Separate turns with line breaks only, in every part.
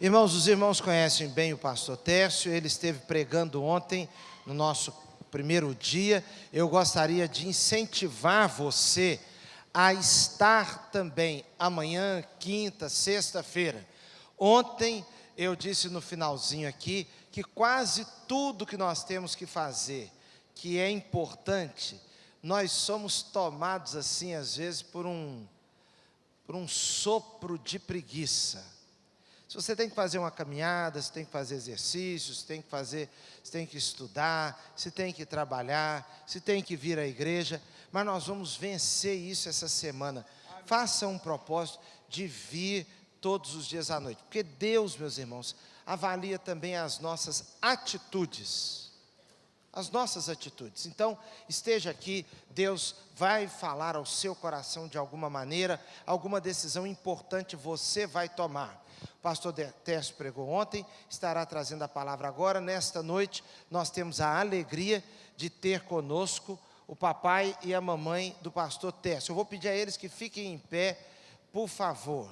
Irmãos, os irmãos conhecem bem o pastor Tércio, ele esteve pregando ontem no nosso primeiro dia. Eu gostaria de incentivar você a estar também amanhã, quinta, sexta-feira. Ontem eu disse no finalzinho aqui que quase tudo que nós temos que fazer, que é importante, nós somos tomados assim às vezes por um sopro de preguiça. Se você tem que fazer uma caminhada, você tem que fazer exercícios, você tem que estudar, você tem que trabalhar, você tem que vir à igreja, mas nós vamos vencer isso essa semana. Faça um propósito de vir todos os dias à noite, porque Deus, meus irmãos, avalia também as nossas atitudes. As nossas atitudes. Então, esteja aqui, Deus vai falar ao seu coração de alguma maneira, alguma decisão importante você vai tomar. O pastor Tércio pregou ontem, estará trazendo a palavra agora. Nesta noite, nós temos a alegria de ter conosco o papai e a mamãe do pastor Tércio. Eu vou pedir a eles que fiquem em pé, por favor.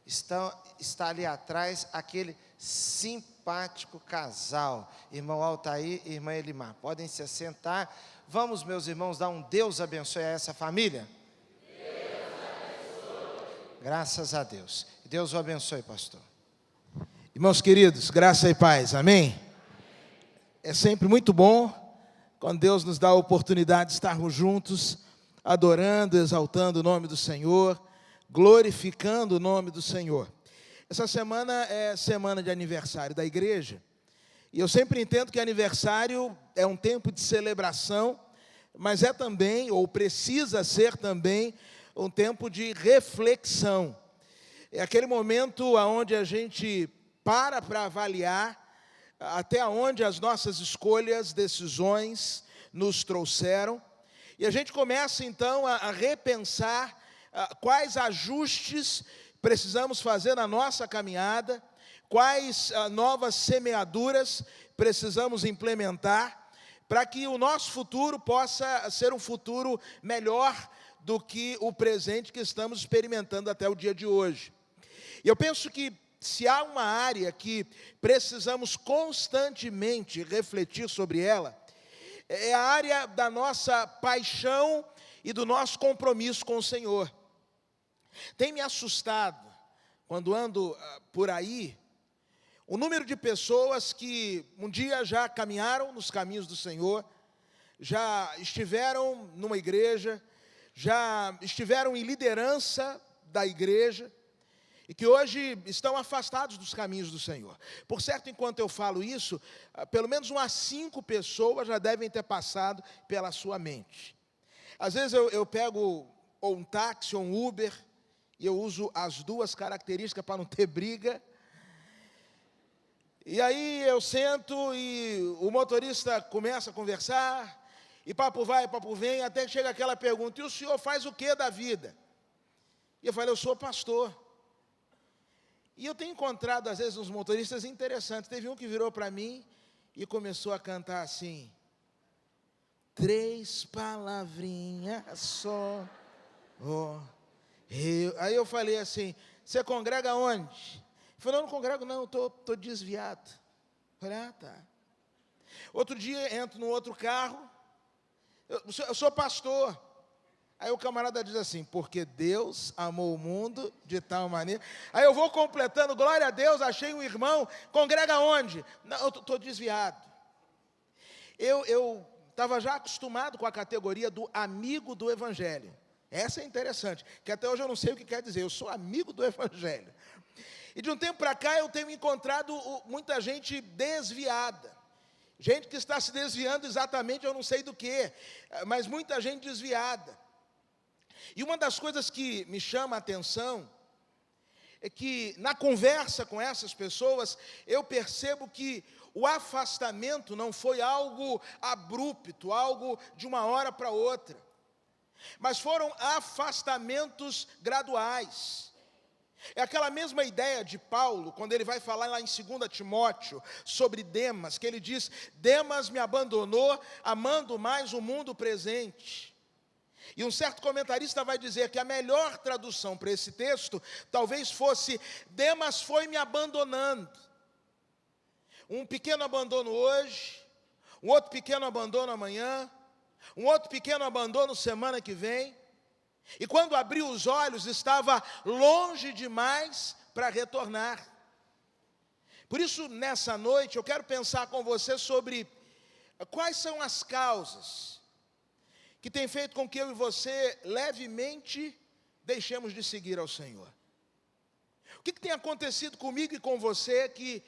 Está ali atrás aquele simpático casal, irmão Altair e irmã Elimar. Podem se assentar. Vamos, meus irmãos, dar um Deus abençoe a essa família? Deus abençoe. Graças a Deus. Deus o abençoe, pastor.
Irmãos queridos, graça e paz, amém? É sempre muito bom quando Deus nos dá a oportunidade de estarmos juntos, adorando, exaltando o nome do Senhor, glorificando o nome do Senhor. Essa semana é semana de aniversário da igreja, e eu sempre entendo que aniversário é um tempo de celebração, mas é também, ou precisa ser também, um tempo de reflexão. É aquele momento onde a gente para avaliar até onde as nossas escolhas, decisões nos trouxeram, e a gente começa então a repensar quais ajustes precisamos fazer na nossa caminhada, quais novas semeaduras precisamos implementar, para que o nosso futuro possa ser um futuro melhor do que o presente que estamos experimentando até o dia de hoje. E eu penso que se há uma área que precisamos constantemente refletir sobre ela, é a área da nossa paixão e do nosso compromisso com o Senhor. Tem me assustado, quando ando por aí, o número de pessoas que um dia já caminharam nos caminhos do Senhor, já estiveram numa igreja, já estiveram em liderança da igreja, e que hoje estão afastados dos caminhos do Senhor. Por certo, enquanto eu falo isso, pelo menos umas 5 pessoas já devem ter passado pela sua mente. Às vezes eu pego ou um táxi ou um Uber, e eu uso as duas características para não ter briga. E aí eu sento e o motorista começa a conversar, e papo vai, papo vem, até que chega aquela pergunta: e o senhor faz o que da vida? E eu falei: eu sou pastor. E eu tenho encontrado, às vezes, uns motoristas interessantes. Teve um que virou para mim e começou a cantar assim: 3 palavrinhas só. Oh, Aí eu falei assim: você congrega onde? Ele falou: não congrego não, eu estou desviado. Eu falei: tá. Outro dia, entro no outro carro, eu sou pastor. Aí o camarada diz assim: porque Deus amou o mundo de tal maneira. Aí eu vou completando: glória a Deus, achei um irmão. Congrega onde? Não, eu estou desviado. Eu estava já acostumado com a categoria do amigo do evangelho. Essa é interessante, que até hoje eu não sei o que quer dizer. Eu sou amigo do evangelho. E de um tempo para cá eu tenho encontrado muita gente desviada. Gente que está se desviando exatamente eu não sei do que, mas muita gente desviada. E uma das coisas que me chama a atenção é que na conversa com essas pessoas eu percebo que o afastamento não foi algo abrupto, algo de uma hora para outra, mas foram afastamentos graduais. É aquela mesma ideia de Paulo, quando ele vai falar lá em 2 Timóteo, sobre Demas, que ele diz: Demas me abandonou, amando mais o mundo presente. E um certo comentarista vai dizer que a melhor tradução para esse texto talvez fosse: Demas foi me abandonando. Um pequeno abandono hoje, um outro pequeno abandono amanhã, um outro pequeno abandono semana que vem. E quando abriu os olhos, estava longe demais para retornar. Por isso, nessa noite, eu quero pensar com você sobre quais são as causas que têm feito com que eu e você levemente deixemos de seguir ao Senhor. O que tem acontecido comigo e com você que,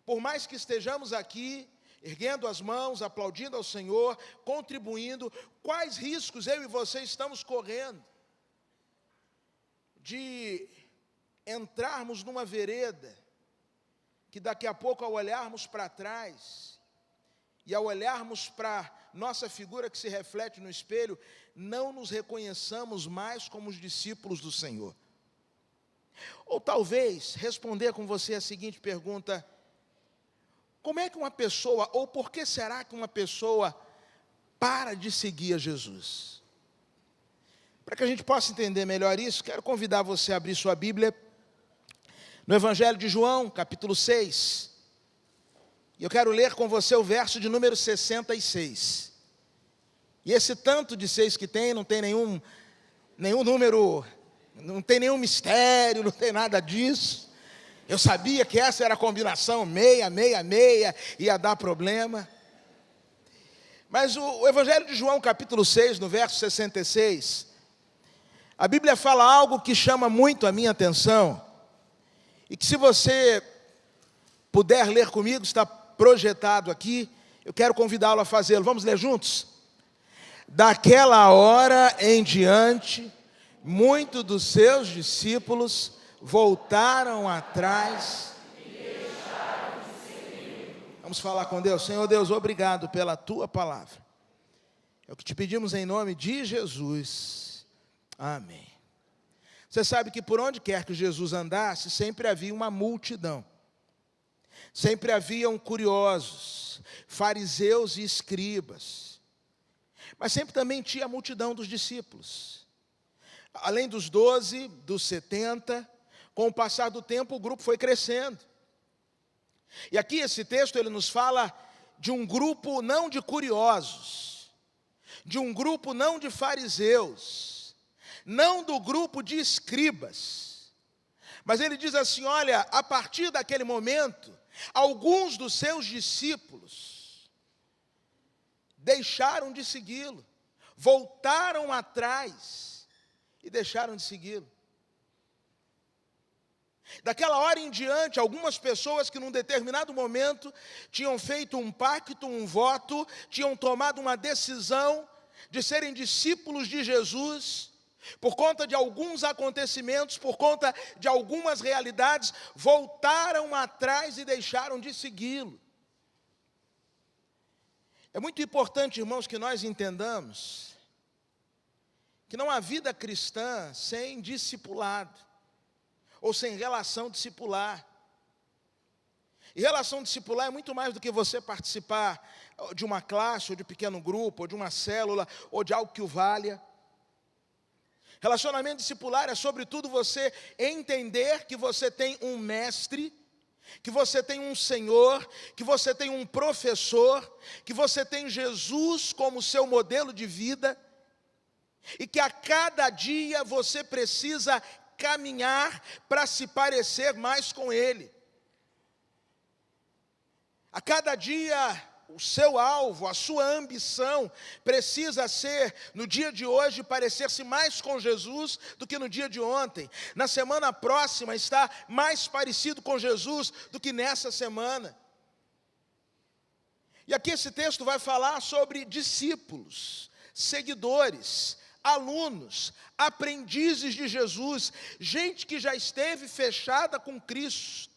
por mais que estejamos aqui, erguendo as mãos, aplaudindo ao Senhor, contribuindo, quais riscos eu e você estamos correndo de entrarmos numa vereda que daqui a pouco, ao olharmos para trás e ao olharmos para nossa figura que se reflete no espelho, não nos reconheçamos mais como os discípulos do Senhor. Ou talvez responder com você a seguinte pergunta: como é que uma pessoa, ou por que será que uma pessoa para de seguir a Jesus? Para que a gente possa entender melhor isso, quero convidar você a abrir sua Bíblia no Evangelho de João, capítulo 6. E eu quero ler com você o verso de número 66. E esse tanto de 6 que tem, não tem nenhum número, não tem nenhum mistério, não tem nada disso. Eu sabia que essa era a combinação 666, ia dar problema. Mas o Evangelho de João, capítulo 6, no verso 66, a Bíblia fala algo que chama muito a minha atenção, e que, se você puder ler comigo, está projetado aqui, eu quero convidá-lo a fazê-lo. Vamos ler juntos? Daquela hora em diante, muitos dos seus discípulos voltaram atrás e deixaram de seguir. Vamos falar com Deus. Senhor Deus, obrigado pela tua palavra. É o que te pedimos em nome de Jesus. Amém. Você sabe que por onde quer que Jesus andasse, sempre havia uma multidão. Sempre haviam curiosos, fariseus e escribas. Mas sempre também tinha a multidão dos discípulos. Além dos 12, dos 70, com o passar do tempo o grupo foi crescendo. E aqui esse texto ele nos fala de um grupo não de curiosos, de um grupo não de fariseus, não do grupo de escribas, mas ele diz assim: olha, a partir daquele momento, alguns dos seus discípulos deixaram de segui-lo, voltaram atrás e deixaram de segui-lo. Daquela hora em diante, algumas pessoas que num determinado momento tinham feito um pacto, um voto, tinham tomado uma decisão de serem discípulos de Jesus, por conta de alguns acontecimentos, por conta de algumas realidades, voltaram atrás e deixaram de segui-lo. É muito importante, irmãos, que nós entendamos que não há vida cristã sem discipulado, ou sem relação discipular. E relação discipular é muito mais do que você participar de uma classe, ou de um pequeno grupo, ou de uma célula, ou de algo que o valha. Relacionamento discipular é, sobretudo, você entender que você tem um mestre, que você tem um Senhor, que você tem um professor, que você tem Jesus como seu modelo de vida, e que a cada dia você precisa caminhar para se parecer mais com Ele. A cada dia, o seu alvo, a sua ambição precisa ser, no dia de hoje, parecer-se mais com Jesus do que no dia de ontem. Na semana próxima, estar mais parecido com Jesus do que nessa semana. E aqui esse texto vai falar sobre discípulos, seguidores, alunos, aprendizes de Jesus, gente que já esteve fechada com Cristo,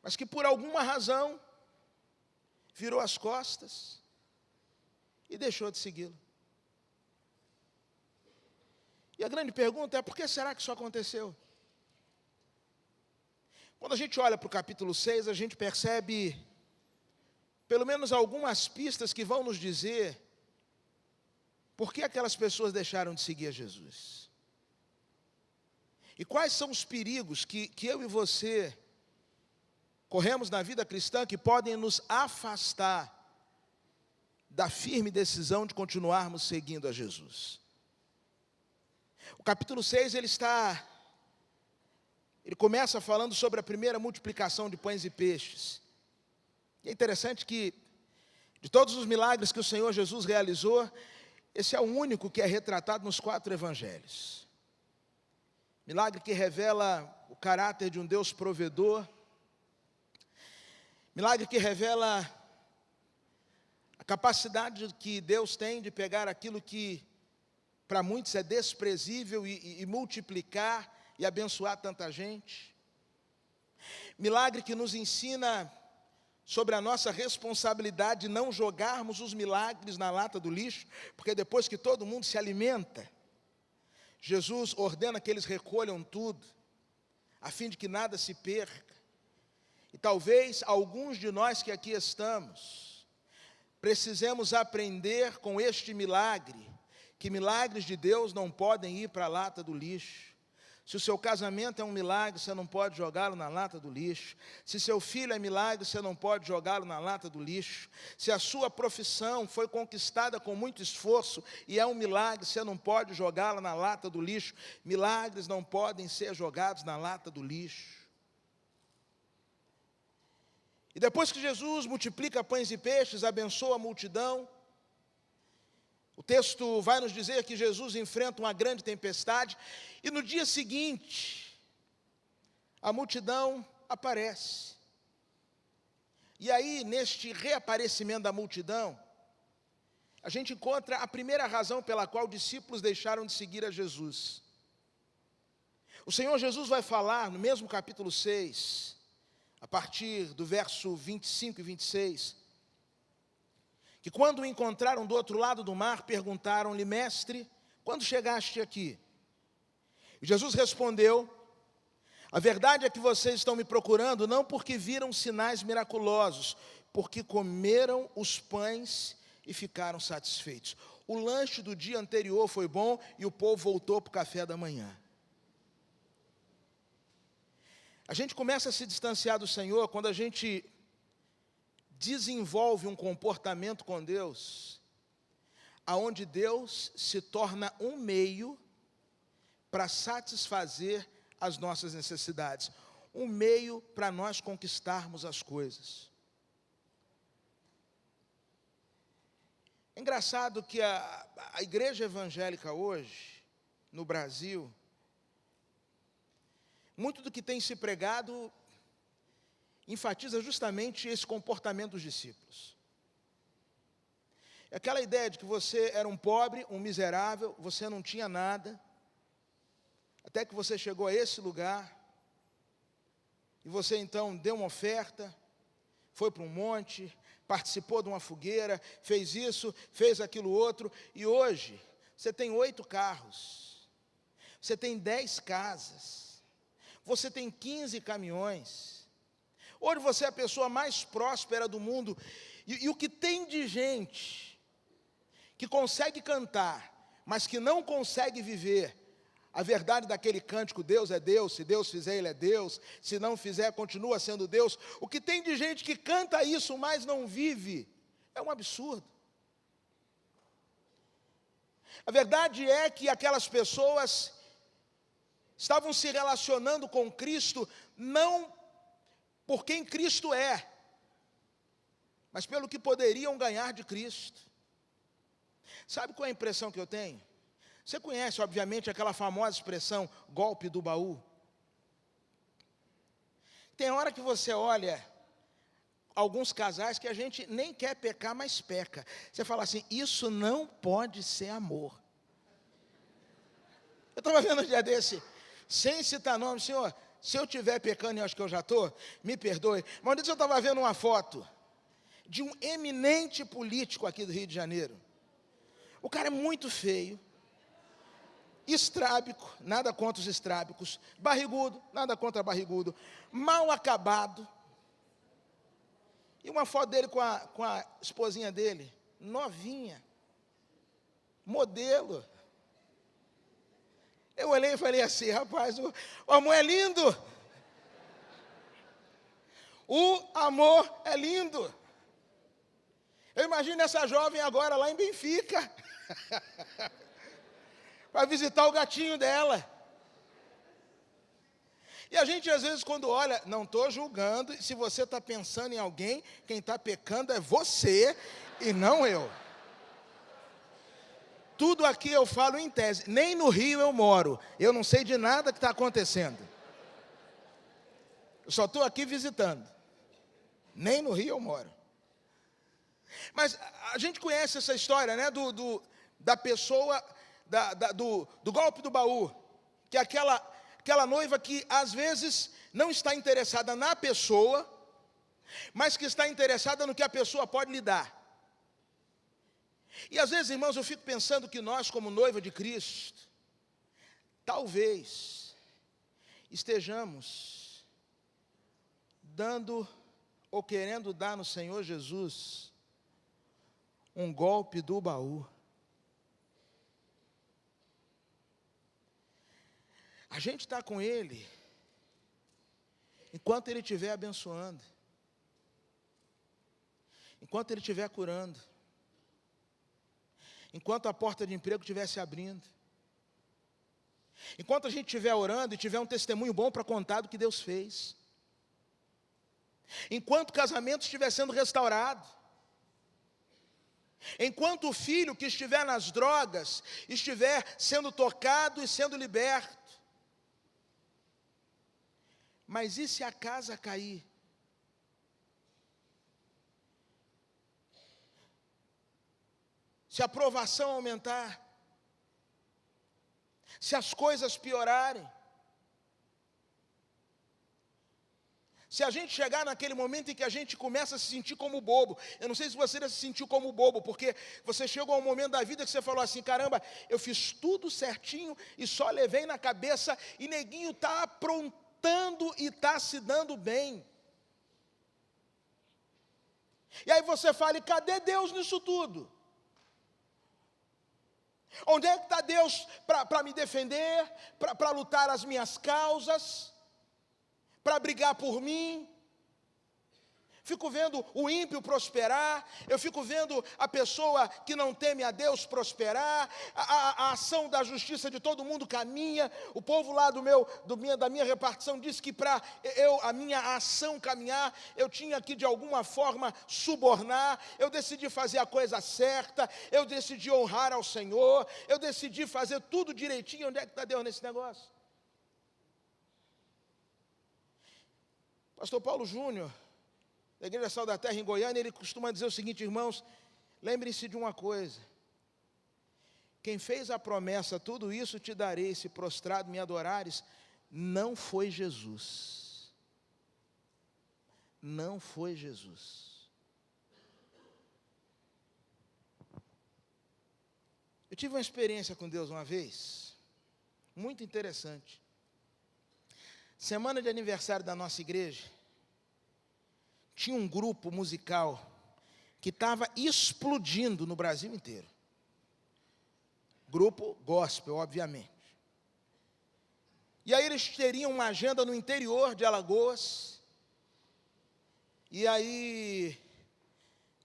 mas que por alguma razão virou as costas e deixou de segui-lo. E a grande pergunta é: por que será que isso aconteceu? Quando a gente olha para o capítulo 6, a gente percebe pelo menos algumas pistas que vão nos dizer Por que aquelas pessoas deixaram de seguir a Jesus? E quais são os perigos que eu e você corremos na vida cristã que podem nos afastar da firme decisão de continuarmos seguindo a Jesus? O capítulo 6, ele começa falando sobre a primeira multiplicação de pães e peixes. E é interessante que, de todos os milagres que o Senhor Jesus realizou, esse é o único que é retratado nos 4 evangelhos. Milagre que revela o caráter de um Deus provedor. Milagre que revela a capacidade que Deus tem de pegar aquilo que para muitos é desprezível e multiplicar e abençoar tanta gente. Milagre que nos ensina sobre a nossa responsabilidade de não jogarmos os milagres na lata do lixo, porque depois que todo mundo se alimenta, Jesus ordena que eles recolham tudo, a fim de que nada se perca. E talvez alguns de nós que aqui estamos, precisemos aprender com este milagre, que milagres de Deus não podem ir para a lata do lixo. Se o seu casamento é um milagre, você não pode jogá-lo na lata do lixo. Se seu filho é milagre, você não pode jogá-lo na lata do lixo. Se a sua profissão foi conquistada com muito esforço e é um milagre, você não pode jogá-la na lata do lixo. Milagres não podem ser jogados na lata do lixo. E depois que Jesus multiplica pães e peixes, abençoa a multidão, o texto vai nos dizer que Jesus enfrenta uma grande tempestade, e no dia seguinte, a multidão aparece. E aí, neste reaparecimento da multidão, a gente encontra a primeira razão pela qual os discípulos deixaram de seguir a Jesus. O Senhor Jesus vai falar, no mesmo capítulo 6, a partir do verso 25 e 26, que quando o encontraram do outro lado do mar, perguntaram-lhe: mestre, quando chegaste aqui? E Jesus respondeu: a verdade é que vocês estão me procurando não porque viram sinais miraculosos, porque comeram os pães e ficaram satisfeitos. O lanche do dia anterior foi bom e o povo voltou para o café da manhã. A gente começa a se distanciar do Senhor quando a gente desenvolve um comportamento com Deus, aonde Deus se torna um meio para satisfazer as nossas necessidades, um meio para nós conquistarmos as coisas. É engraçado que a igreja evangélica hoje, no Brasil, muito do que tem se pregado enfatiza justamente esse comportamento dos discípulos. É aquela ideia de que você era um pobre, um miserável, você não tinha nada, até que você chegou a esse lugar, e você então deu uma oferta, foi para um monte, participou de uma fogueira, fez isso, fez aquilo outro, e hoje você tem 8 carros, você tem 10 casas, você tem 15 caminhões. Hoje você é a pessoa mais próspera do mundo, e o que tem de gente que consegue cantar, mas que não consegue viver a verdade daquele cântico: Deus é Deus, se Deus fizer, Ele é Deus, se não fizer, continua sendo Deus. O que tem de gente que canta isso, mas não vive, é um absurdo. A verdade é que aquelas pessoas estavam se relacionando com Cristo, não por quem Cristo é, mas pelo que poderiam ganhar de Cristo. Sabe qual é a impressão que eu tenho? Você conhece, obviamente, aquela famosa expressão, golpe do baú? Tem hora que você olha alguns casais que a gente nem quer pecar, mas peca. Você fala assim: isso não pode ser amor. Eu estava vendo um dia desse, sem citar nome: senhor, se eu estiver pecando, e acho que eu já estou, me perdoe. Mas um dia eu estava vendo uma foto de um eminente político aqui do Rio de Janeiro. O cara é muito feio, estrábico, nada contra os estrábicos, barrigudo, nada contra barrigudo, mal acabado. E uma foto dele com a esposinha dele, novinha, modelo. Eu olhei e falei assim, rapaz, o amor é lindo. O amor é lindo. Eu imagino essa jovem agora lá em Benfica, para visitar o gatinho dela. E a gente às vezes quando olha, não estou julgando, se você está pensando em alguém, quem está pecando é você e não eu. Tudo aqui eu falo em tese, nem no Rio eu moro, eu não sei de nada que está acontecendo. Eu só estou aqui visitando, nem no Rio eu moro. Mas a gente conhece essa história, né, da pessoa, do golpe do baú, que é aquela noiva que às vezes não está interessada na pessoa, mas que está interessada no que a pessoa pode lhe dar. E às vezes, irmãos, eu fico pensando que nós, como noiva de Cristo, talvez estejamos dando ou querendo dar no Senhor Jesus um golpe do baú. A gente está com Ele enquanto Ele estiver abençoando, enquanto Ele estiver curando, enquanto a porta de emprego estiver se abrindo, enquanto a gente estiver orando e tiver um testemunho bom para contar do que Deus fez, enquanto o casamento estiver sendo restaurado, enquanto o filho que estiver nas drogas estiver sendo tocado e sendo liberto. Mas e se a casa cair? Se a provação aumentar? Se as coisas piorarem? Se a gente chegar naquele momento em que a gente começa a se sentir como bobo, eu não sei se você já se sentiu como bobo, porque você chegou a um momento da vida que você falou assim, caramba, eu fiz tudo certinho e só levei na cabeça e neguinho está aprontando e está se dando bem. E aí você fala, e cadê Deus nisso tudo? Onde é que está Deus para me defender, para lutar as minhas causas, para brigar por mim? Fico vendo o ímpio prosperar, eu fico vendo a pessoa que não teme a Deus prosperar, a ação da justiça de todo mundo caminha. O povo lá da minha repartição disse que para a minha ação caminhar, eu tinha que de alguma forma subornar, eu decidi fazer a coisa certa, eu decidi honrar ao Senhor, eu decidi fazer tudo direitinho. Onde é que está Deus nesse negócio? Pastor Paulo Júnior, da Igreja Sal da Terra em Goiânia, ele costuma dizer o seguinte, irmãos, lembrem-se de uma coisa, quem fez a promessa, tudo isso te darei, se prostrado me adorares, não foi Jesus. Não foi Jesus. Eu tive uma experiência com Deus uma vez, muito interessante. Semana de aniversário da nossa igreja, tinha um grupo musical que estava explodindo no Brasil inteiro. Grupo gospel, obviamente. E aí eles teriam uma agenda no interior de Alagoas. E aí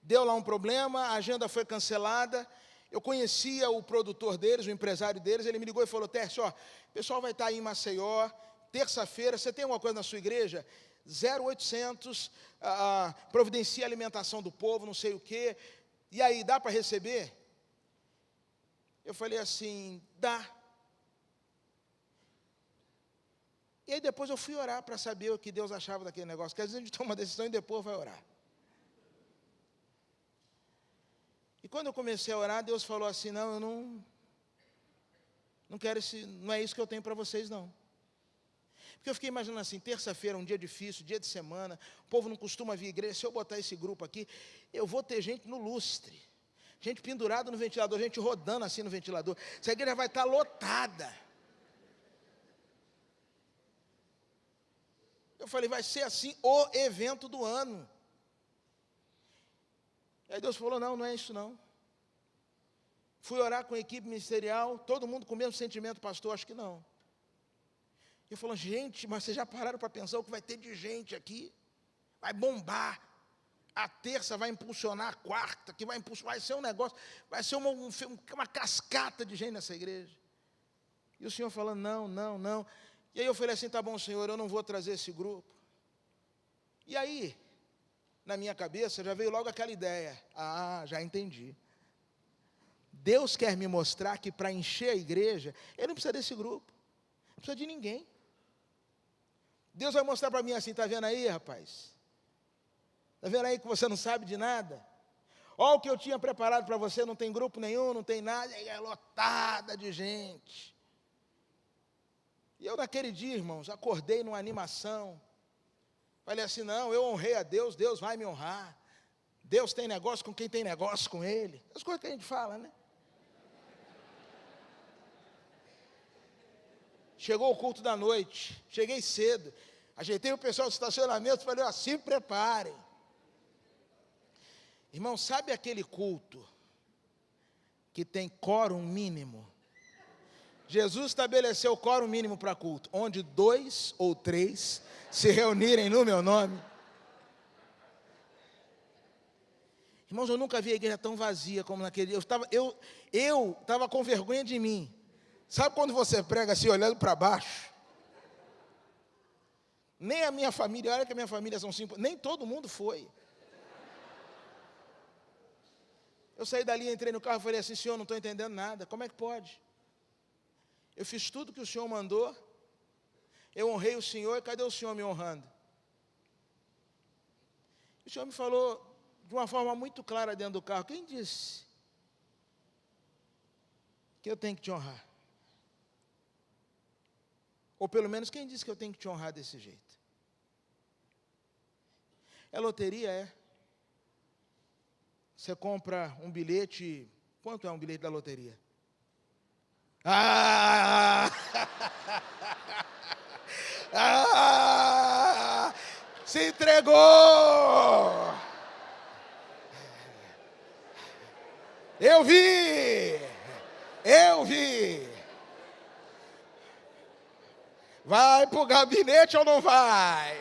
deu lá um problema, a agenda foi cancelada. Eu conhecia o produtor deles, o empresário deles, ele me ligou e falou, Tércio, o pessoal vai estar aí em Maceió, terça-feira, você tem alguma coisa na sua igreja? 0800, providencia a alimentação do povo, não sei o quê. E aí, dá para receber? Eu falei assim, dá. E aí depois eu fui orar para saber o que Deus achava daquele negócio, porque às vezes a gente toma uma decisão e depois vai orar. E quando eu comecei a orar, Deus falou assim, não, eu não quero não é isso que eu tenho para vocês não. Porque eu fiquei imaginando assim, terça-feira, um dia difícil, dia de semana, o povo não costuma vir à igreja, se eu botar esse grupo aqui, eu vou ter gente no lustre, gente pendurada no ventilador, gente rodando assim no ventilador, essa igreja vai estar lotada. Eu falei, vai ser assim o evento do ano. Aí Deus falou, não é isso não. Fui orar com a equipe ministerial, todo mundo com o mesmo sentimento, pastor, acho que não. Eu falando, gente, mas vocês já pararam para pensar o que vai ter de gente aqui? Vai bombar. A terça vai impulsionar a quarta, que vai impulsionar, vai ser um negócio, vai ser uma cascata de gente nessa igreja. E o Senhor falando, não. E aí eu falei assim, tá bom, Senhor, eu não vou trazer esse grupo. E aí, na minha cabeça, já veio logo aquela ideia. Já entendi. Deus quer me mostrar que para encher a igreja, Ele não precisa desse grupo. Não precisa de ninguém. Deus vai mostrar para mim assim, está vendo aí, rapaz? Está vendo aí que você não sabe de nada? Olha o que eu tinha preparado para você, não tem grupo nenhum, não tem nada, é lotada de gente. E eu naquele dia, irmãos, acordei numa animação. Falei assim, não, eu honrei a Deus, Deus vai me honrar. Deus tem negócio com quem tem negócio com Ele. As coisas que a gente fala, né? Chegou o culto da noite, cheguei cedo, ajeitei o pessoal do estacionamento, falei, se preparem. Irmão, sabe aquele culto que tem quórum mínimo? Jesus estabeleceu o quórum mínimo para culto, onde 2 ou 3 se reunirem no meu nome. Irmãos, eu nunca vi a igreja tão vazia como naquele dia. Eu estava com vergonha de mim. Sabe quando você prega assim, olhando para baixo? Nem a minha família, olha que a minha família são 5, nem todo mundo foi. Eu saí dali, entrei no carro e falei assim, Senhor, não estou entendendo nada, como é que pode? Eu fiz tudo que o Senhor mandou, eu honrei o Senhor, e cadê o Senhor me honrando? O Senhor me falou de uma forma muito clara dentro do carro, quem disse que eu tenho que te honrar? Ou pelo menos, quem disse que eu tenho que te honrar desse jeito? É loteria, é. Você compra um bilhete, quanto é um bilhete da loteria? Se entregou! Eu vi! Vai para o gabinete ou não vai?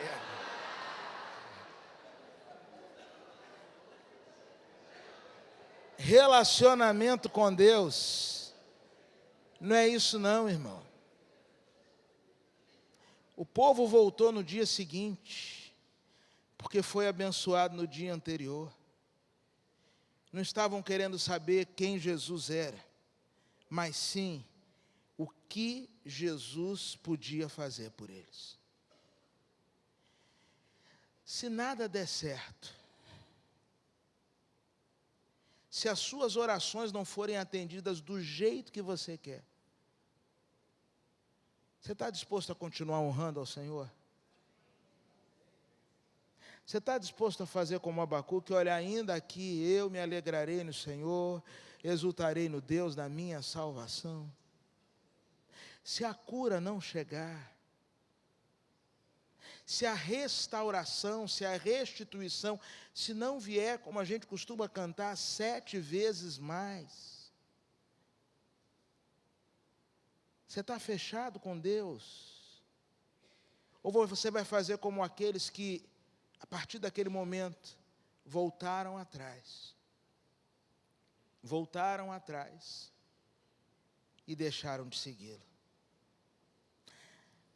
Relacionamento com Deus não é isso não, irmão. O povo voltou no dia seguinte, porque foi abençoado no dia anterior. Não estavam querendo saber quem Jesus era, mas sim o que Jesus podia fazer por eles. Se nada der certo, se as suas orações não forem atendidas do jeito que você quer, você está disposto a continuar honrando ao Senhor? Você está disposto a fazer como Abacuque, olha, ainda aqui eu me alegrarei no Senhor, exultarei no Deus da minha salvação? Se a cura não chegar, se a restauração, se a restituição, se não vier, como a gente costuma cantar, 7 vezes mais, você está fechado com Deus? Ou você vai fazer como aqueles que, a partir daquele momento, voltaram atrás e deixaram de segui-lo?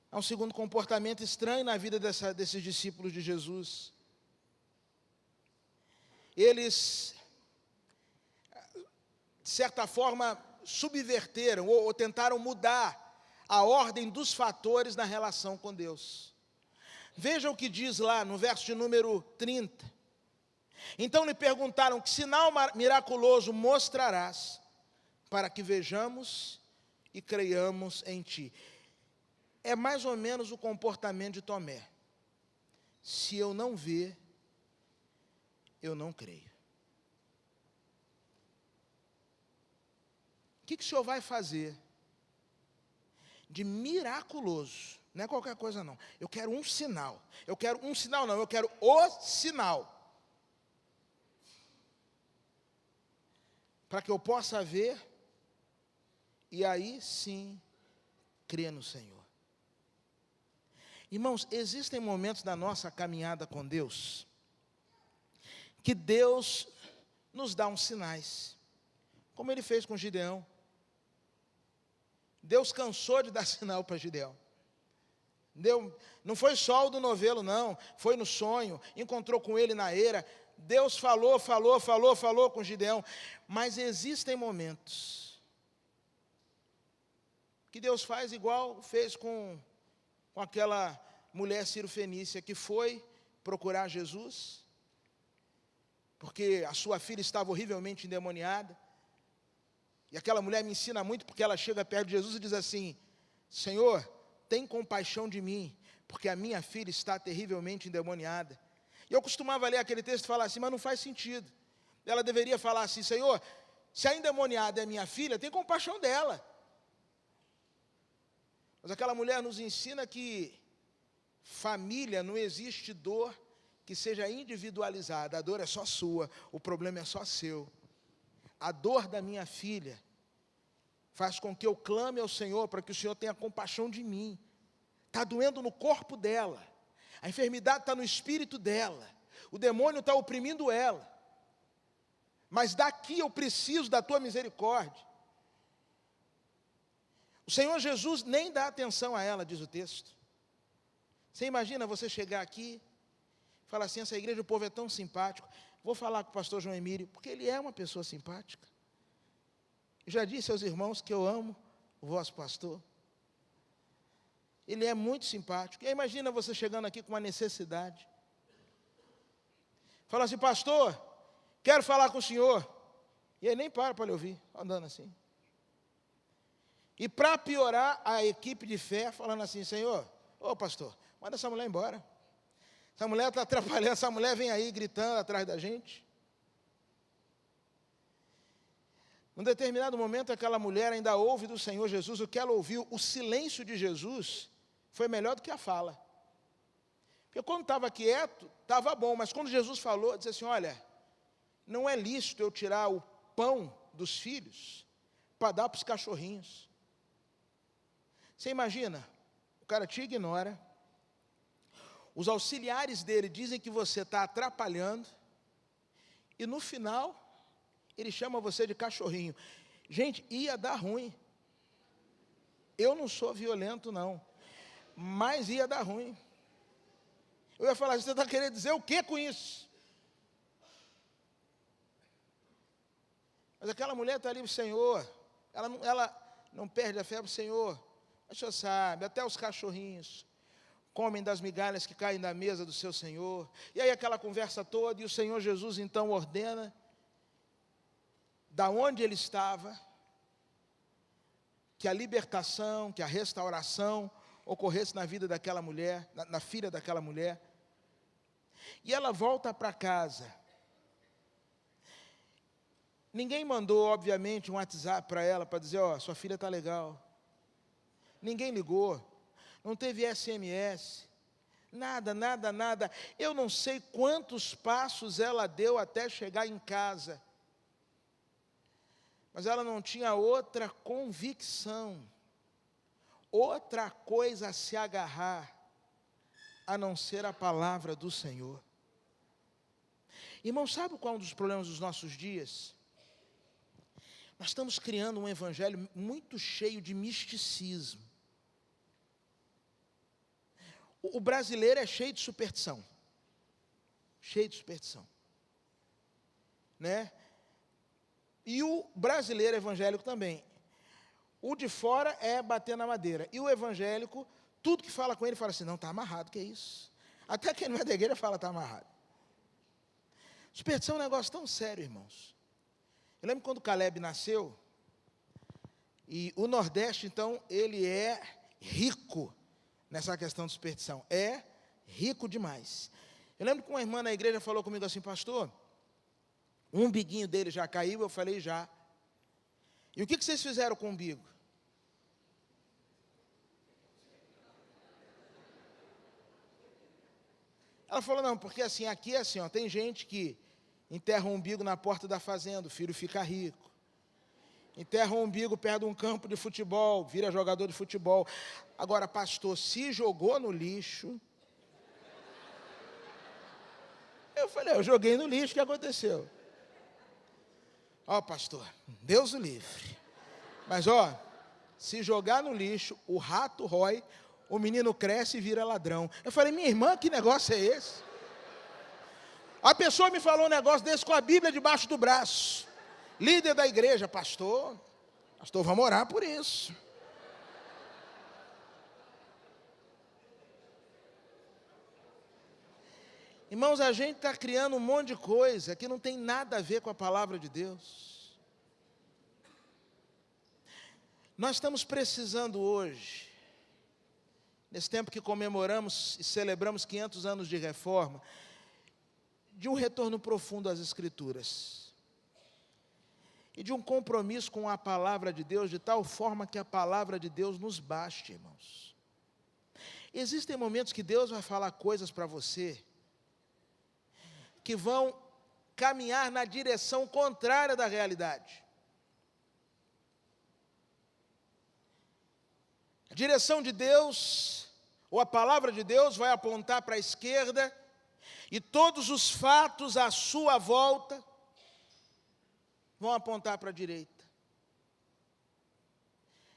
Há um segundo comportamento estranho na vida desses discípulos de Jesus. Eles, de certa forma, subverteram ou tentaram mudar a ordem dos fatores na relação com Deus. Veja o que diz lá no verso de número 30. Então lhe perguntaram, que sinal miraculoso mostrarás, para que vejamos e creiamos em ti? É mais ou menos o comportamento de Tomé. Se eu não ver, eu não creio. O que o Senhor vai fazer de miraculoso? Não é qualquer coisa não. Eu quero um sinal. Eu quero um sinal não, eu quero o sinal. Para que eu possa ver e aí sim crê no Senhor. Irmãos, existem momentos da nossa caminhada com Deus que Deus nos dá uns sinais, como Ele fez com Gideão. Deus cansou de dar sinal para Gideão. Não foi só o do novelo, não. Foi no sonho, encontrou com ele na eira. Deus falou com Gideão. Mas existem momentos que Deus faz igual fez com aquela mulher cirofenícia que foi procurar Jesus, porque a sua filha estava horrivelmente endemoniada. E aquela mulher me ensina muito, porque ela chega perto de Jesus e diz assim: Senhor, tem compaixão de mim, porque a minha filha está terrivelmente endemoniada. E eu costumava ler aquele texto e falar assim, mas não faz sentido. Ela deveria falar assim: Senhor, se a endemoniada é minha filha, tem compaixão dela. Mas aquela mulher nos ensina que família não existe dor que seja individualizada. A dor é só sua, o problema é só seu. A dor da minha filha faz com que eu clame ao Senhor para que o Senhor tenha compaixão de mim. Está doendo no corpo dela, a enfermidade está no espírito dela, o demônio está oprimindo ela, mas daqui eu preciso da tua misericórdia. O Senhor Jesus nem dá atenção a ela, diz o texto. Você imagina você chegar aqui e falar assim: essa igreja, o povo é tão simpático, vou falar com o pastor João Emílio, porque ele é uma pessoa simpática. Eu já disse aos irmãos que eu amo o vosso pastor. Ele é muito simpático. E aí imagina você chegando aqui com uma necessidade. Fala assim: pastor, quero falar com o senhor. E aí nem para lhe ouvir, andando assim. E para piorar, a equipe de fé falando assim: Senhor, ô pastor, manda essa mulher embora. Essa mulher está atrapalhando, essa mulher vem aí gritando atrás da gente. Num determinado momento, aquela mulher ainda ouve do Senhor Jesus o que ela ouviu. O silêncio de Jesus foi melhor do que a fala. Porque quando estava quieto, estava bom, mas quando Jesus falou, disse assim: olha, não é lícito eu tirar o pão dos filhos para dar para os cachorrinhos. Você imagina, o cara te ignora, os auxiliares dele dizem que você está atrapalhando, e no final ele chama você de cachorrinho. Gente, ia dar ruim. Eu não sou violento, não, mas ia dar ruim. Eu ia falar: você está querendo dizer o que com isso? Mas aquela mulher está ali, o Senhor, ela não perde a fé para o Senhor. Mas o Senhor sabe, até os cachorrinhos comem das migalhas que caem da mesa do seu Senhor. E aí aquela conversa toda, e o Senhor Jesus então ordena, da onde ele estava, que a libertação, que a restauração ocorresse na vida daquela mulher, na filha daquela mulher. E ela volta para casa. Ninguém mandou, obviamente, um WhatsApp para ela, para dizer: ó, sua filha está legal. Ninguém ligou, não teve SMS, nada. Eu não sei quantos passos ela deu até chegar em casa, mas ela não tinha outra convicção, outra coisa a se agarrar, a não ser a palavra do Senhor. Irmão, sabe qual é um dos problemas dos nossos dias? Nós estamos criando um evangelho muito cheio de misticismo. O brasileiro é cheio de superstição. Cheio de superstição. Né? E o brasileiro evangélico também. O de fora é bater na madeira. E o evangélico, tudo que fala com ele, fala assim: não, está amarrado, que é isso? Até quem não é da igreja fala: está amarrado. Superstição é um negócio tão sério, irmãos. Eu lembro quando Caleb nasceu, e o Nordeste, então, ele é rico nessa questão de superstição. É rico demais. Eu lembro que uma irmã na igreja falou comigo assim: pastor, o umbiguinho dele já caiu. Eu falei: já. E o que vocês fizeram com o umbigo? Ela falou: não, porque assim, aqui é assim, ó, tem gente que enterra o umbigo na porta da fazenda, o filho fica rico. enterra o umbigo perto de um campo de futebol, vira jogador de futebol. Agora, pastor, se jogou no lixo. Eu falei, eu joguei no lixo, o que aconteceu? Ó, pastor, Deus o livre. Mas, ó, se jogar no lixo, o rato rói, o menino cresce e vira ladrão. Eu falei, minha irmã, que negócio é esse? A pessoa me falou um negócio desse com a Bíblia debaixo do braço. Líder da igreja, pastor, vamos orar por isso. Irmãos, a gente está criando um monte de coisa que não tem nada a ver com a palavra de Deus. Nós estamos precisando hoje, nesse tempo que comemoramos e celebramos 500 anos de reforma, de um retorno profundo às Escrituras. E de um compromisso com a palavra de Deus, de tal forma que a palavra de Deus nos baste, irmãos. Existem momentos que Deus vai falar coisas para você, que vão caminhar na direção contrária da realidade. A direção de Deus, ou a palavra de Deus, vai apontar para a esquerda, e todos os fatos à sua volta vão apontar para a direita.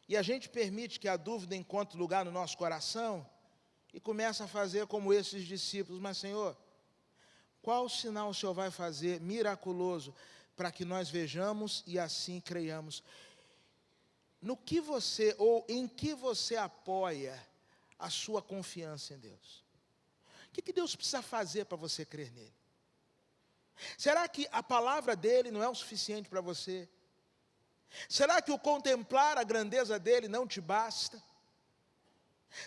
E a gente permite que a dúvida encontre lugar no nosso coração e começa a fazer como esses discípulos. Mas, Senhor, qual sinal o Senhor vai fazer miraculoso para que nós vejamos e assim creiamos? No que você, ou em que você apoia a sua confiança em Deus? O que Deus precisa fazer para você crer nele? Será que a palavra dele não é o suficiente para você? Será que o contemplar a grandeza dele não te basta?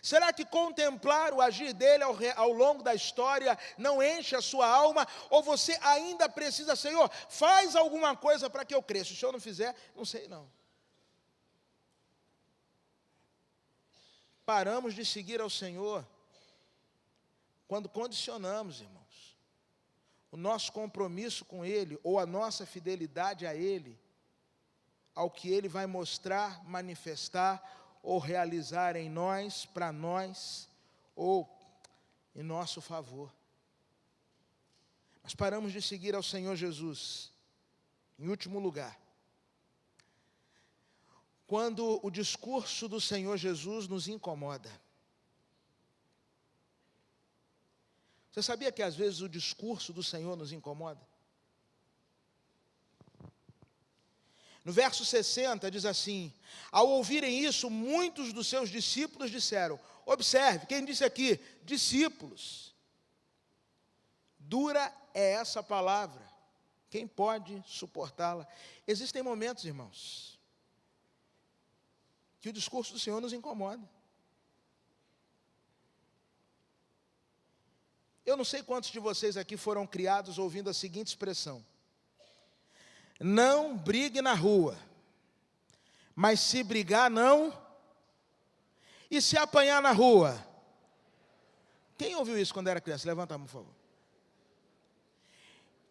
Será que contemplar o agir dele ao longo da história não enche a sua alma? Ou você ainda precisa, Senhor, faz alguma coisa para que eu cresça? Se o Senhor não fizer, não sei não. Paramos de seguir ao Senhor quando condicionamos, irmãos, o nosso compromisso com Ele, ou a nossa fidelidade a Ele, ao que Ele vai mostrar, manifestar, ou realizar em nós, para nós, ou em nosso favor. Mas paramos de seguir ao Senhor Jesus, em último lugar, quando o discurso do Senhor Jesus nos incomoda. Você sabia que às vezes o discurso do Senhor nos incomoda? No verso 60 diz assim: ao ouvirem isso, muitos dos seus discípulos disseram, observe, quem disse aqui? Discípulos. Dura é essa palavra, quem pode suportá-la? Existem momentos, irmãos, que o discurso do Senhor nos incomoda. Eu não sei quantos de vocês aqui foram criados ouvindo a seguinte expressão: não brigue na rua, mas se brigar, não. E se apanhar na rua? Quem ouviu isso quando era criança? Levanta a mão, por favor.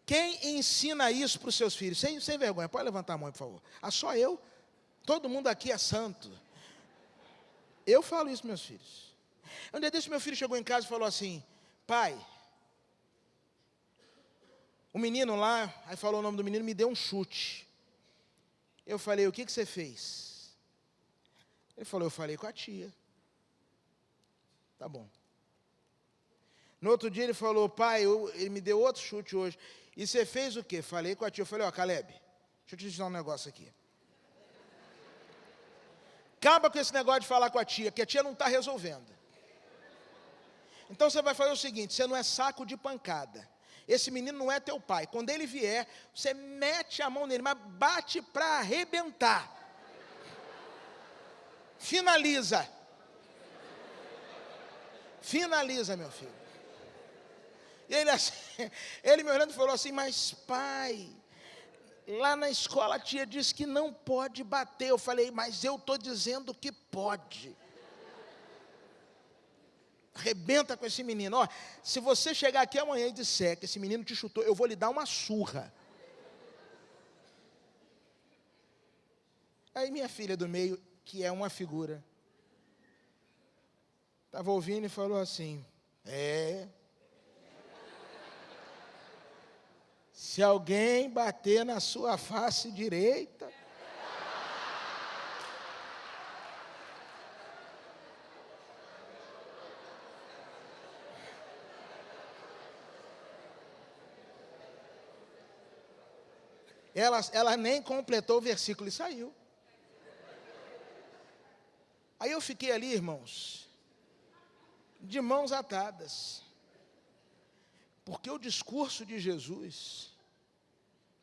Quem ensina isso para os seus filhos? Sem vergonha, pode levantar a mão, por favor. Ah, só eu? Todo mundo aqui é santo. Eu falo isso para meus filhos. Um dia desse, meu filho chegou em casa e falou assim: pai, o menino lá, aí falou o nome do menino, me deu um chute. Eu falei, o que você fez? Ele falou, eu falei com a tia. Tá bom. No outro dia ele falou, pai, ele me deu outro chute hoje. E você fez o quê? Falei com a tia. Eu falei, ó, Caleb, deixa eu te ensinar um negócio aqui. Acaba com esse negócio de falar com a tia, que a tia não está resolvendo. Então você vai fazer o seguinte, você não é saco de pancada. Esse menino não é teu pai. Quando ele vier, você mete a mão nele, mas bate para arrebentar. Finaliza. Finaliza, meu filho. E ele, assim, ele me olhando e falou assim, mas pai, lá na escola a tia disse que não pode bater. Eu falei, mas eu estou dizendo que pode. Arrebenta com esse menino. Ó, se você chegar aqui amanhã e disser que esse menino te chutou, eu vou lhe dar uma surra. Aí minha filha do meio, que é uma figura, estava ouvindo e falou assim, se alguém bater na sua face direita, ela nem completou o versículo e saiu. Aí eu fiquei ali, irmãos, de mãos atadas. Porque o discurso de Jesus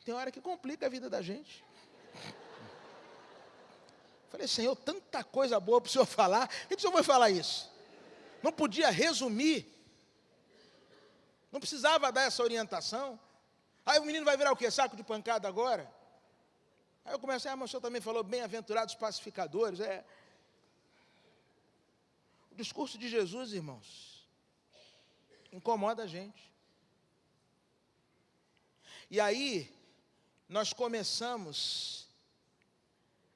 tem hora que complica a vida da gente. Falei, Senhor, tanta coisa boa para o Senhor falar, por que o Senhor vai falar isso? Não podia resumir, não precisava dar essa orientação. Aí o menino vai virar o quê? Saco de pancada agora? Aí eu comecei, mas o Senhor também falou, bem-aventurados pacificadores. O discurso de Jesus, irmãos, incomoda a gente. E aí, nós começamos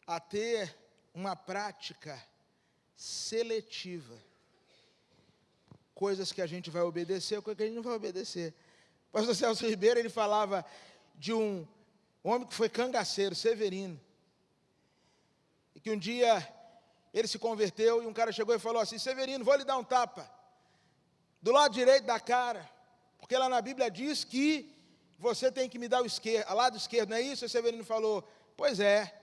a ter uma prática seletiva. Coisas que a gente vai obedecer, coisas que a gente não vai obedecer. O pastor Celso Ribeiro, ele falava de um homem que foi cangaceiro, Severino. E que um dia ele se converteu e um cara chegou e falou assim, Severino, vou lhe dar um tapa do lado direito da cara, porque lá na Bíblia diz que você tem que me dar o lado esquerdo, não é isso? E Severino falou, pois é.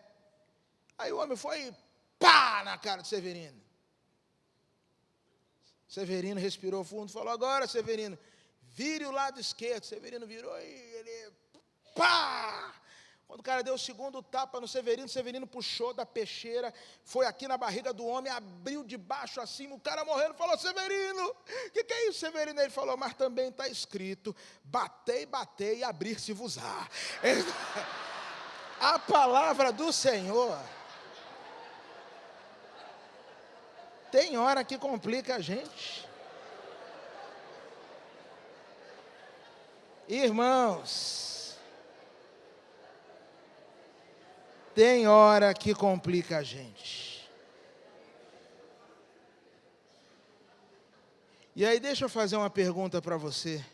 Aí o homem foi, pá, na cara de Severino. Severino respirou fundo, falou, agora, Severino, vire o lado esquerdo. Severino virou e ele, pá! Quando o cara deu o segundo tapa no Severino, Severino puxou da peixeira, foi aqui na barriga do homem, abriu de baixo assim, o cara morrendo, falou, Severino, o que é isso, Severino? Ele falou, mas também está escrito, batei, batei e abrir-se-vos-á. A palavra do Senhor tem hora que complica a gente. Irmãos, tem hora que complica a gente. E aí deixa eu fazer uma pergunta para você.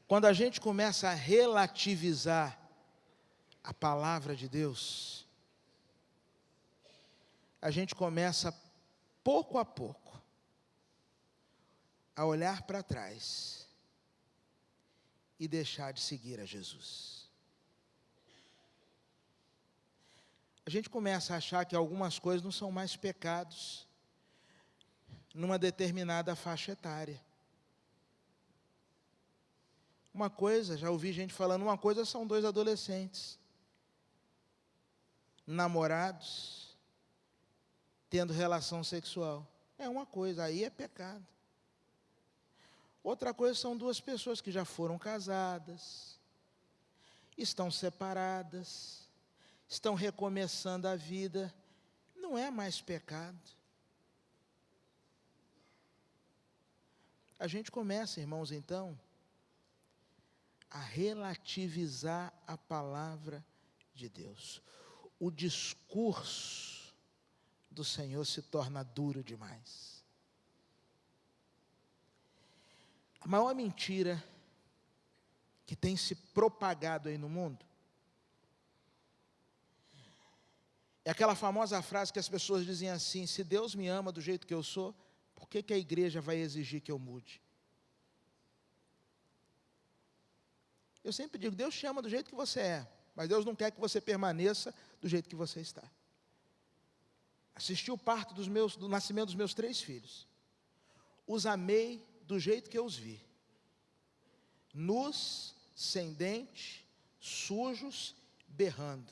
Quando a gente começa a relativizar a palavra de Deus, a gente começa pouco a pouco a olhar para trás e deixar de seguir a Jesus. A gente começa a achar que algumas coisas não são mais pecados numa determinada faixa etária. Uma coisa, já ouvi gente falando, uma coisa são dois adolescentes, namorados, tendo relação sexual. É uma coisa, aí é pecado. Outra coisa são duas pessoas que já foram casadas, estão separadas, estão recomeçando a vida, não é mais pecado. A gente começa, irmãos, então, a relativizar a palavra de Deus. O discurso do Senhor se torna duro demais. A maior mentira que tem se propagado aí no mundo é aquela famosa frase que as pessoas dizem assim, se Deus me ama do jeito que eu sou, por que a igreja vai exigir que eu mude? Eu sempre digo, Deus te ama do jeito que você é, mas Deus não quer que você permaneça do jeito que você está. Assisti o parto do nascimento dos meus 3 filhos. Os amei do jeito que eu os vi. Nus, sem dente, sujos, berrando.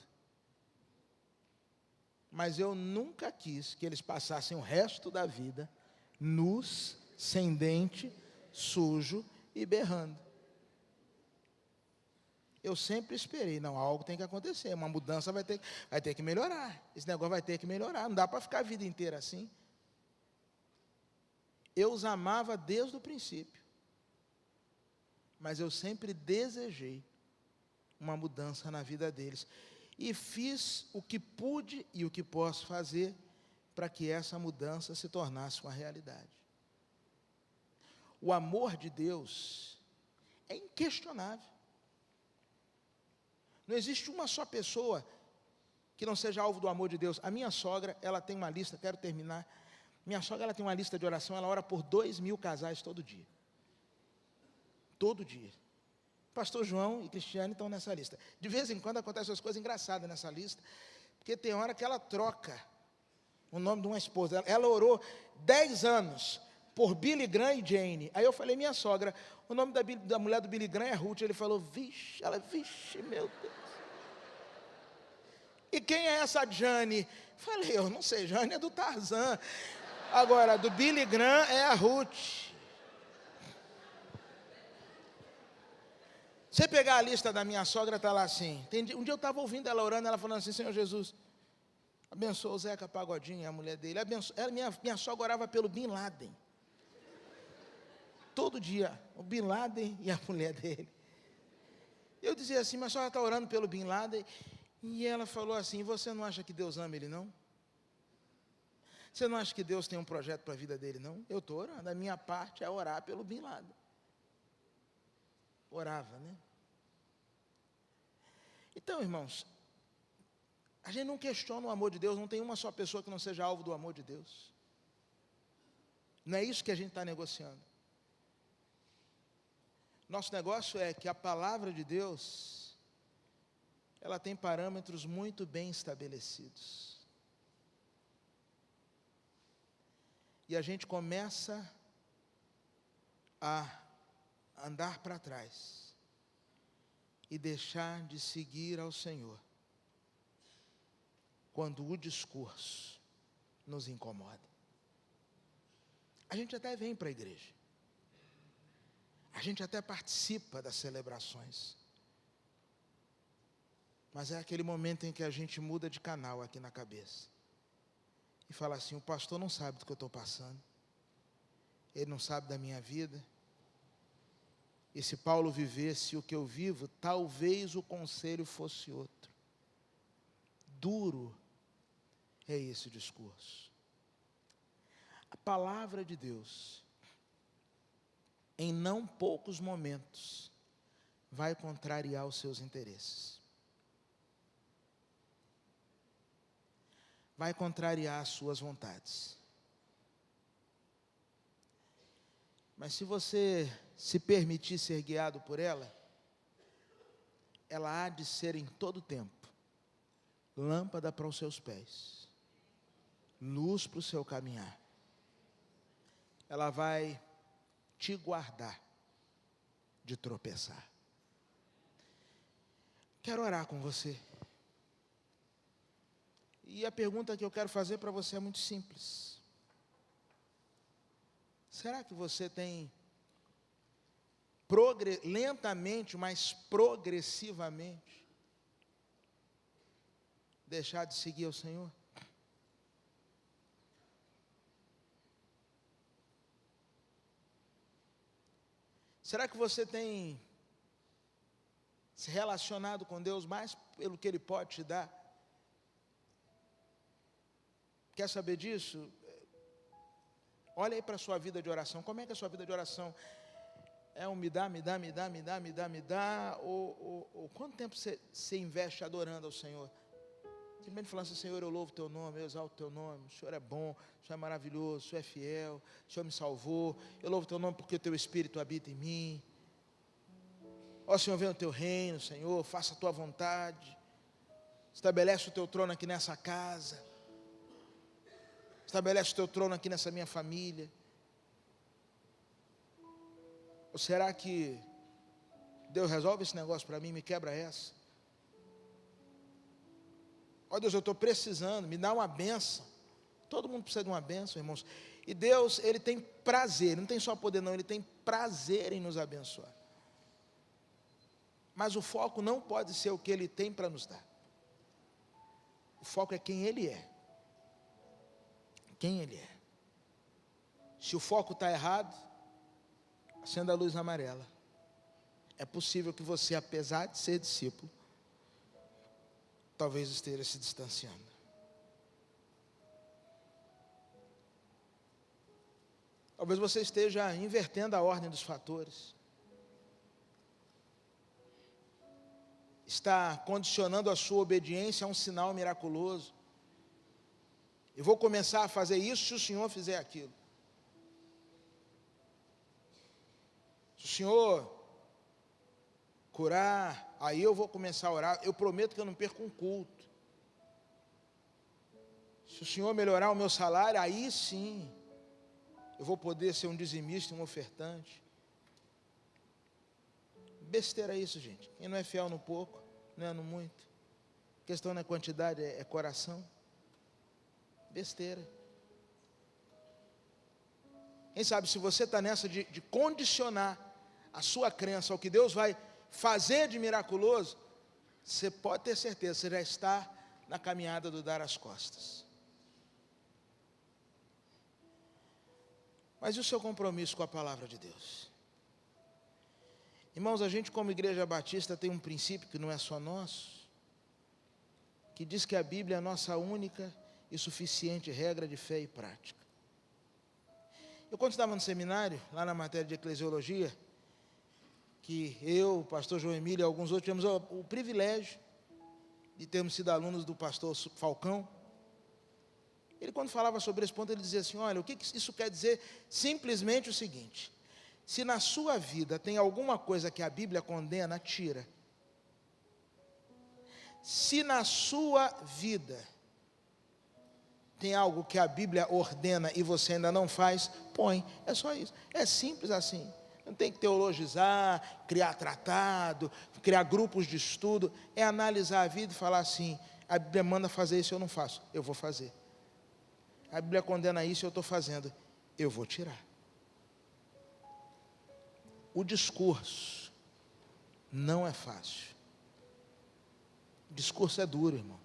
Mas eu nunca quis que eles passassem o resto da vida nus, sem dente, sujo e berrando. Eu sempre esperei, não, algo tem que acontecer, uma mudança vai ter que melhorar, esse negócio vai ter que melhorar, não dá para ficar a vida inteira assim. Eu os amava desde o princípio, mas eu sempre desejei uma mudança na vida deles. e fiz o que pude e o que posso fazer para que essa mudança se tornasse uma realidade. O amor de Deus é inquestionável. Não existe uma só pessoa que não seja alvo do amor de Deus. A minha sogra, ela tem uma lista, quero terminar. Minha sogra, ela tem uma lista de oração, ela ora por 2.000 casais todo dia. Todo dia. Pastor João e Cristiane estão nessa lista. De vez em quando acontecem as coisas engraçadas nessa lista, porque tem hora que ela troca o nome de uma esposa. Ela orou 10 anos por Billy Graham e Jane. Aí eu falei, minha sogra, o nome da mulher do Billy Graham é Ruth. Ele falou, vixe, vixe, meu Deus. E quem é essa Jane? Falei, eu não sei, Jane é do Tarzan. Agora, do Billy Graham é a Ruth. Você pegar a lista da minha sogra, está lá assim. Um dia eu estava ouvindo ela orando, ela falando assim, Senhor Jesus, abençoa o Zeca Pagodinho, a mulher dele. Minha sogra orava pelo Bin Laden. Todo dia, o Bin Laden e a mulher dele. Eu dizia assim, mas a senhora está orando pelo Bin Laden? E ela falou assim, você não acha que Deus ama ele, não? Você não acha que Deus tem um projeto para a vida dele, não? Eu estou orando, a minha parte é orar pelo Bin Laden. Orava, né? Então, irmãos, a gente não questiona o amor de Deus, não tem uma só pessoa que não seja alvo do amor de Deus. Não é isso que a gente está negociando. Nosso negócio é que a palavra de Deus, ela tem parâmetros muito bem estabelecidos. E a gente começa a andar para trás e deixar de seguir ao Senhor quando o discurso nos incomoda. A gente até vem para a igreja, a gente até participa das celebrações, mas é aquele momento em que a gente muda de canal aqui na cabeça e fala assim, o pastor não sabe do que eu estou passando, ele não sabe da minha vida. E se Paulo vivesse o que eu vivo, talvez o conselho fosse outro. Duro é esse discurso. A palavra de Deus, em não poucos momentos, vai contrariar os seus interesses. Vai contrariar as suas vontades. Mas se você se permitir ser guiado por ela, ela há de ser em todo tempo lâmpada para os seus pés, luz para o seu caminhar. Ela vai te guardar de tropeçar. Quero orar com você. E a pergunta que eu quero fazer para você é muito simples. Será que você tem lentamente, mas progressivamente deixar de seguir ao Senhor? Será que você tem se relacionado com Deus mais pelo que Ele pode te dar? Quer saber disso? Olha aí para a sua vida de oração. Como é que é a sua vida de oração? É um me dá, ou quanto tempo você investe adorando ao Senhor? Simplesmente falando assim, Senhor, eu louvo o Teu nome, eu exalto o Teu nome, o Senhor é bom, o Senhor é maravilhoso, o Senhor é fiel, o Senhor me salvou, eu louvo o Teu nome porque o Teu Espírito habita em mim. Ó Senhor, venha o Teu reino, Senhor, faça a Tua vontade, estabelece o Teu trono aqui nessa casa, estabelece o Teu trono aqui nessa minha família. Ou será que Deus resolve esse negócio para mim, me quebra essa? Ó Deus, eu estou precisando, me dá uma bênção. Todo mundo precisa de uma bênção, irmãos. E Deus, Ele tem prazer, não tem só poder não, Ele tem prazer em nos abençoar. Mas o foco não pode ser o que Ele tem para nos dar. O foco é quem Ele é. Quem Ele é. Se o foco está errado, acenda a luz amarela. É possível que você, apesar de ser discípulo, talvez esteja se distanciando. Talvez você esteja invertendo a ordem dos fatores. Está condicionando a sua obediência a um sinal miraculoso. Eu vou começar a fazer isso se o Senhor fizer aquilo. Se o Senhor curar, aí eu vou começar a orar. Eu prometo que eu não perco um culto. Se o Senhor melhorar o meu salário, aí sim eu vou poder ser um dizimista, um ofertante. Besteira isso, gente. Quem não é fiel no pouco, não é no muito. A questão não é quantidade, é coração. Besteira. Quem sabe, se você está nessa de condicionar a sua crença ao que Deus vai fazer de miraculoso, você pode ter certeza, você já está na caminhada do dar as costas. Mas e o seu compromisso com a palavra de Deus? Irmãos, a gente como Igreja Batista tem um princípio que não é só nosso, que diz que a Bíblia é a nossa única e suficiente regra de fé e prática. Eu, quando estava no seminário, lá na matéria de eclesiologia, que eu, o pastor João Emílio e alguns outros tivemos o privilégio de termos sido alunos do pastor Falcão. Ele, quando falava sobre esse ponto, ele dizia assim: olha, o que isso quer dizer? Simplesmente o seguinte: se na sua vida tem alguma coisa que a Bíblia condena, tira. Se na sua vida tem algo que a Bíblia ordena e você ainda não faz, põe. É só isso. É simples assim. Não tem que teologizar, criar tratado, criar grupos de estudo. É analisar a vida e falar assim: a Bíblia manda fazer isso, eu não faço, eu vou fazer. A Bíblia condena isso, eu estou fazendo, eu vou tirar. O discurso não é fácil. O discurso é duro, irmãos.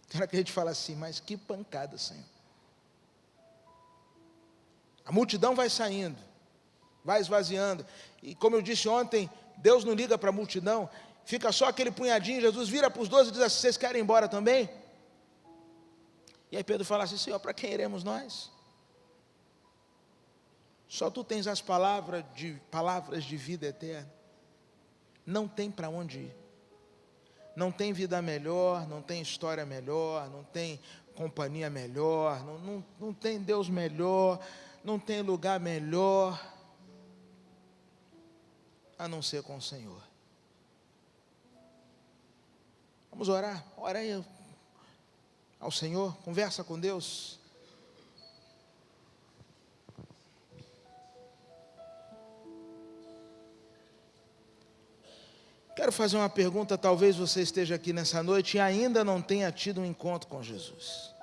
Tem hora que a gente fala assim: mas que pancada, Senhor. A multidão vai saindo, vai esvaziando. E como eu disse ontem, Deus não liga para a multidão. Fica só aquele punhadinho. Jesus vira para os 12 e diz assim: vocês querem ir embora também? E aí Pedro fala assim: Senhor, para quem iremos nós? Só tu tens as palavras de vida eterna. Não tem para onde ir. Não tem vida melhor, não tem história melhor, não tem companhia melhor, não tem Deus melhor, não tem lugar melhor, a não ser com o Senhor. Vamos orar? Ora aí ao Senhor, conversa com Deus. Quero fazer uma pergunta. Talvez você esteja aqui nessa noite e ainda não tenha tido um encontro com Jesus.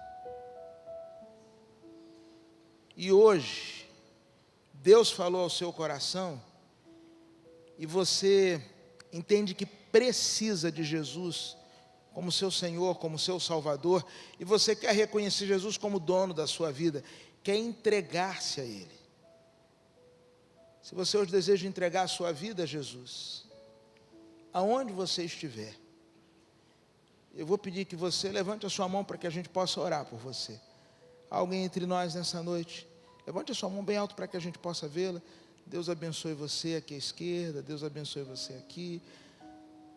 E hoje, Deus falou ao seu coração, e você entende que precisa de Jesus como seu Senhor, como seu Salvador, e você quer reconhecer Jesus como dono da sua vida, quer entregar-se a Ele. Se você hoje deseja entregar a sua vida a Jesus, aonde você estiver, eu vou pedir que você levante a sua mão para que a gente possa orar por você. Alguém entre nós nessa noite, levante a sua mão bem alto para que a gente possa vê-la. Deus abençoe você aqui à esquerda, Deus abençoe você aqui.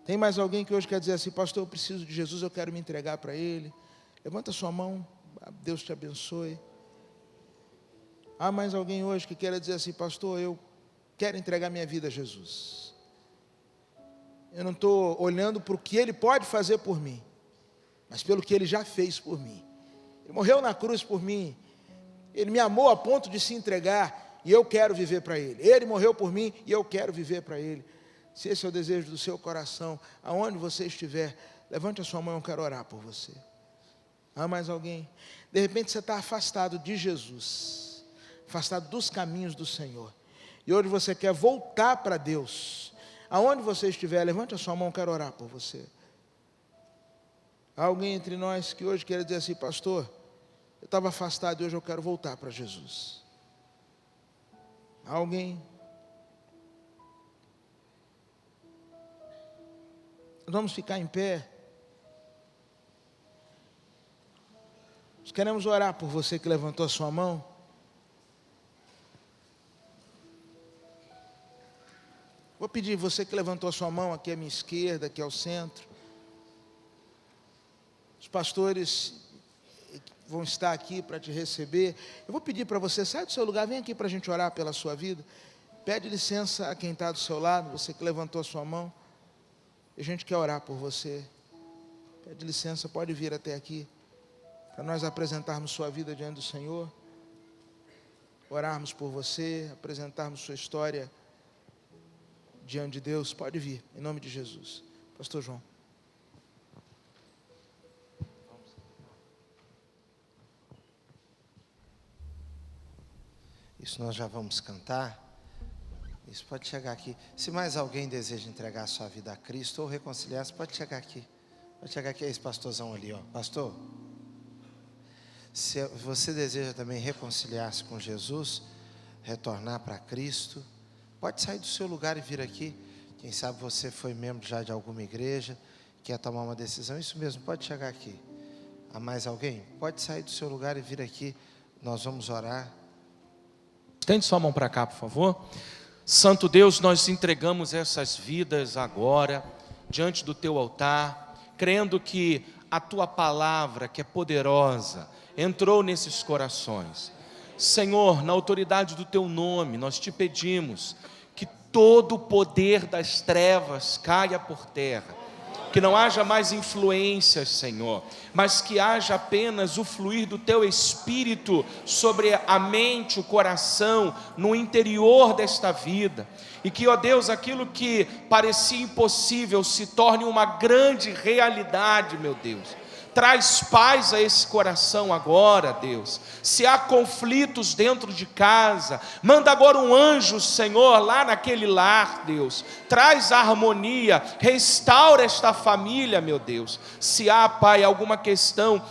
Tem mais alguém que hoje quer dizer assim: pastor, eu preciso de Jesus, eu quero me entregar para Ele? Levanta a sua mão, Deus te abençoe. Há mais alguém hoje que quer dizer assim: pastor, eu quero entregar minha vida a Jesus. Eu não estou olhando para o que Ele pode fazer por mim, mas pelo que Ele já fez por mim. Ele morreu na cruz por mim, Ele me amou a ponto de se entregar, e eu quero viver para Ele. Ele morreu por mim e eu quero viver para Ele. Se esse é o desejo do seu coração, aonde você estiver, levante a sua mão, eu quero orar por você. Há mais alguém? De repente você está afastado de Jesus, afastado dos caminhos do Senhor, e hoje você quer voltar para Deus. Aonde você estiver, levante a sua mão, eu quero orar por você. Há alguém entre nós que hoje quer dizer assim: pastor, eu estava afastado e hoje eu quero voltar para Jesus. Há alguém? Vamos ficar em pé. Queremos orar por você que levantou a sua mão. Vou pedir você que levantou a sua mão aqui à minha esquerda, aqui ao centro. Os pastores vão estar aqui para te receber. Eu vou pedir para você, sai do seu lugar, vem aqui para a gente orar pela sua vida. Pede licença a quem está do seu lado, você que levantou a sua mão. A gente quer orar por você. Pede licença, pode vir até aqui, para nós apresentarmos sua vida diante do Senhor. Orarmos por você, apresentarmos sua história diante de Deus. Pode vir, em nome de Jesus. Pastor João.
Isso nós já vamos cantar. Isso pode chegar aqui. Se mais alguém deseja entregar a sua vida a Cristo ou reconciliar-se, pode chegar aqui. Pode chegar aqui, é esse pastorzão ali, ó. Pastor, se você deseja também reconciliar-se com Jesus, retornar para Cristo, pode sair do seu lugar e vir aqui. Quem sabe você foi membro já de alguma igreja, quer tomar uma decisão, isso mesmo, pode chegar aqui. Há mais alguém? Pode sair do seu lugar e vir aqui, nós vamos orar.
Estende sua mão para cá, por favor. Santo Deus, nós entregamos essas vidas agora, diante do Teu altar, crendo que a Tua palavra, que é poderosa, entrou nesses corações. Senhor, na autoridade do Teu nome, nós te pedimos que todo o poder das trevas caia por terra, que não haja mais influências, Senhor, mas que haja apenas o fluir do Teu Espírito sobre a mente, o coração, no interior desta vida, e que, ó Deus, aquilo que parecia impossível se torne uma grande realidade, meu Deus. Traz paz a esse coração agora, Deus. Se há conflitos dentro de casa, manda agora um anjo, Senhor, lá naquele lar, Deus. Traz harmonia, restaura esta família, meu Deus. Se há, Pai, alguma questão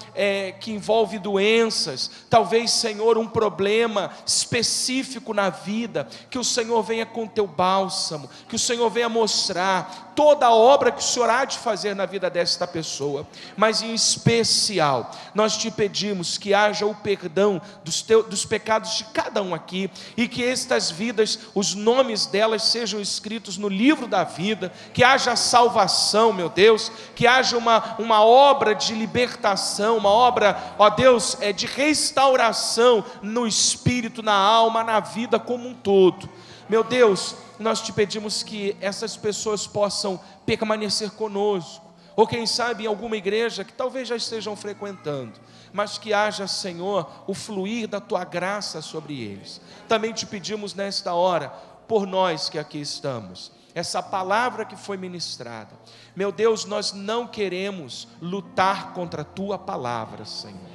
que envolve doenças, talvez, Senhor, um problema específico na vida, que o Senhor venha com Teu bálsamo, que o Senhor venha mostrar toda a obra que o Senhor há de fazer na vida desta pessoa, mas em especial, nós te pedimos que haja o perdão dos pecados de cada um aqui, e que estas vidas, os nomes delas sejam escritos no livro da vida, que haja salvação, meu Deus, que haja uma obra de libertação, uma obra, ó Deus, de restauração no espírito, na alma, na vida como um todo. Meu Deus, nós te pedimos que essas pessoas possam permanecer conosco, ou quem sabe em alguma igreja que talvez já estejam frequentando, mas que haja, Senhor, o fluir da Tua graça sobre eles. Também te pedimos nesta hora, por nós que aqui estamos, essa palavra que foi ministrada, meu Deus, nós não queremos lutar contra a Tua palavra, Senhor.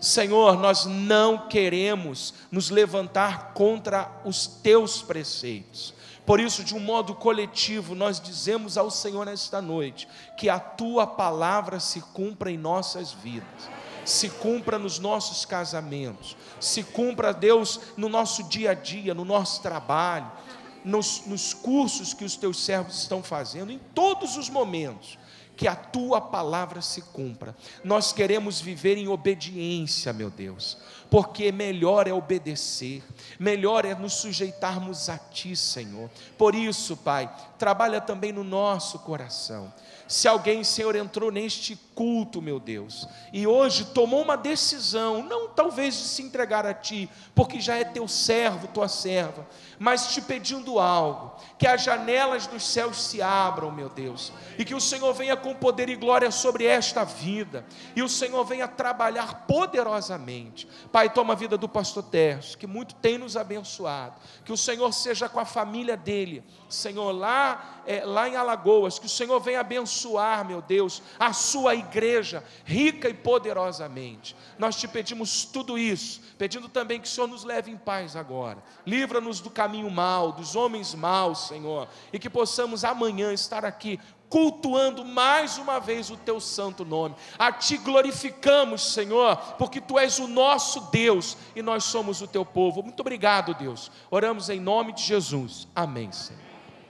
Senhor, nós não queremos nos levantar contra os Teus preceitos. Por isso, de um modo coletivo, nós dizemos ao Senhor nesta noite, que a Tua palavra se cumpra em nossas vidas, se cumpra nos nossos casamentos, se cumpra, Deus, no nosso dia a dia, no nosso trabalho, nos cursos que os Teus servos estão fazendo, em todos os momentos, que a Tua palavra se cumpra. Nós queremos viver em obediência, meu Deus, porque melhor é obedecer, melhor é nos sujeitarmos a Ti, Senhor. Por isso, Pai, trabalha também no nosso coração. Se alguém, Senhor, entrou neste culto, meu Deus, e hoje tomou uma decisão, não talvez de se entregar a Ti, porque já é Teu servo, Tua serva, mas te pedindo algo, que as janelas dos céus se abram, meu Deus, e que o Senhor venha com poder e glória sobre esta vida, e o Senhor venha trabalhar poderosamente. Pai, toma a vida do pastor Tércio, que muito tem nos abençoado, que o Senhor seja com a família dele, Senhor, lá em Alagoas, que o Senhor venha abençoar, meu Deus, a sua igreja, rica e poderosamente. Nós te pedimos tudo isso, pedindo também que o Senhor nos leve em paz agora, livra-nos do caminho mau, dos homens maus, Senhor, e que possamos amanhã estar aqui, cultuando mais uma vez o Teu santo nome. A Ti glorificamos, Senhor, porque Tu és o nosso Deus, e nós somos o Teu povo. Muito obrigado, Deus, oramos em nome de Jesus, amém, Senhor.